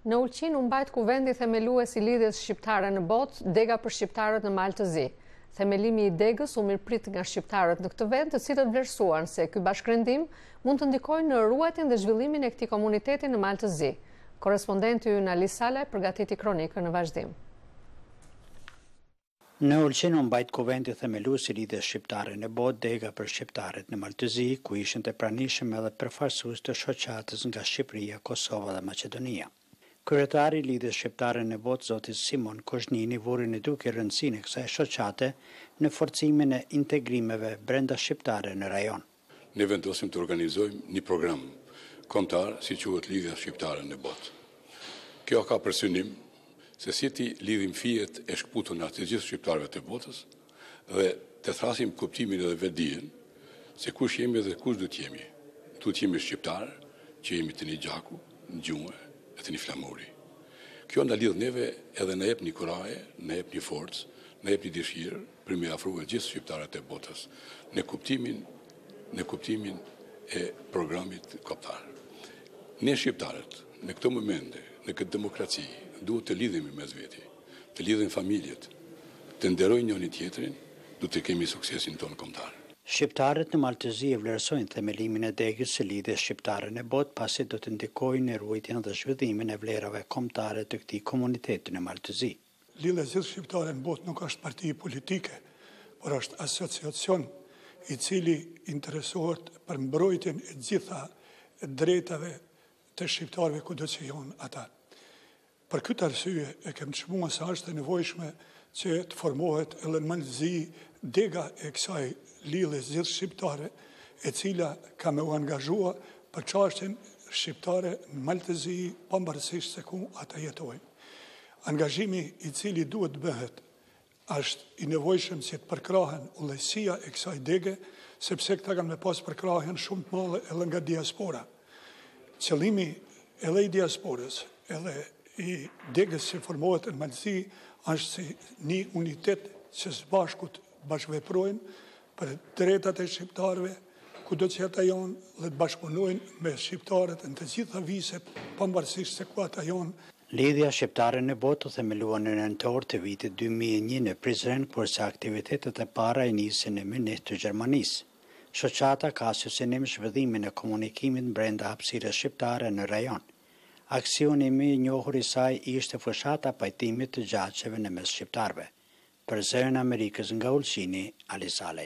Në Ulqin u mbajt kuvendi themelues i lidhjes shqiptare në botë, dega për shqiptarët në Malë të Zi. Themelimi i degës u mirëprit nga shqiptarët në këtë vend, të cilët vlerësuan se ky bashkërendim mund të ndikojë në ruajtjen dhe zhvillimin e këtij komuniteti në Malë të Zi. Korrespondenti ynë Ali Salaj përgatiti kronikën në vazhdim. Në Ulqin u mbajt kuvendi themelues i lidhjes shqiptare në botë, dega për shqiptarët në Malë të Zi, ku ishin të pranishëm edhe përfaqësues të shoqatës nga Shqipëria, Kosova dhe Maqedonia. Kryetari i lidhjes shqiptare në botë, zoti Simon Kozhnini, vuri në duke rëndësinë e kësaj shoqate në forcimin e integrimeve brenda shqiptare në rajon. Ne vendosim të organizojmë një program kombëtar si quhet lidhja shqiptare në botë. Kjo ka për synim se si ti lidhim fijet e shkputuna të gjithë shqiptarëve të botës dhe të thrasim kuptimin edhe vetdijen se kush jemi dhe kush do të jemi. Tu të jemi shqiptarë, që jemi të një gjaku, në gjumë e të një flamuri. Kjo nda lidh neve edhe në jep një kuraje, në jep një forcë, në jep një dëshirë për me afruar gjithë shqiptarët e botës në kuptimin e programit kombëtar. Ne shqiptarët, në këto momente, në këtë demokraci, duhet të lidhemi mes veti, të lidhemi familjet, të nderojnë njëri tjetrin, duhet të kemi suksesin tonë kombëtar. Shqiptarët në Malë të Zi e vlerësojnë themelimin e degës së lidhjes shqiptare në botë, pasi do të ndikojnë në ruajtjen dhe zhvillimin e vlerave kombëtare të këtij komuniteti në Malë të Zi. Lidhja zgjidhje shqiptare në botë nuk është parti politike, por është asociacion i cili interesohet për mbrojtjen e gjitha drejtave të shqiptarëve kudo që janë ata. Për këtë arsye e kem çmuar se është e nevojshme që të formohet edhe në Malë të Zi dega e kësaj lidhje zgjidhje shqiptare, e cila ka me u angazhua për çështjen shqiptare në Malë të Zi, pavarësisht se ku ata jetojnë. Angazhimi i cili duhet bëhet është i nevojshëm si të përkrahen udhëheqësia e kësaj dege, sepse këta kanë me pas përkrahen shumë të madhe edhe nga diaspora. Qëllimi edhe i diasporës, edhe i degës që formohet në Malë të Zi është si një unitet që së bashkut bashkëveprojnë për drejtat e shqiptarëve, kudo që ata janë, dhe të bashkëpunojnë me shqiptarët në të gjitha viset, pavarësisht se ku ata janë. Lidhja shqiptare në botë u themelua në nëntor të vitit 2001 në Prizren, kurse aktivitetet e para i nisin në Münih të Gjermanisë. Shoqata ka si synim zhvillimin e komunikimit brenda hapësirës shqiptare në rajon. Aksioni më i njohur i saj ishte fushata pajtimit të gjaçeve në mes shqiptarëve. Për Zërin e Amerikës nga Ulqini, Ali Salaj.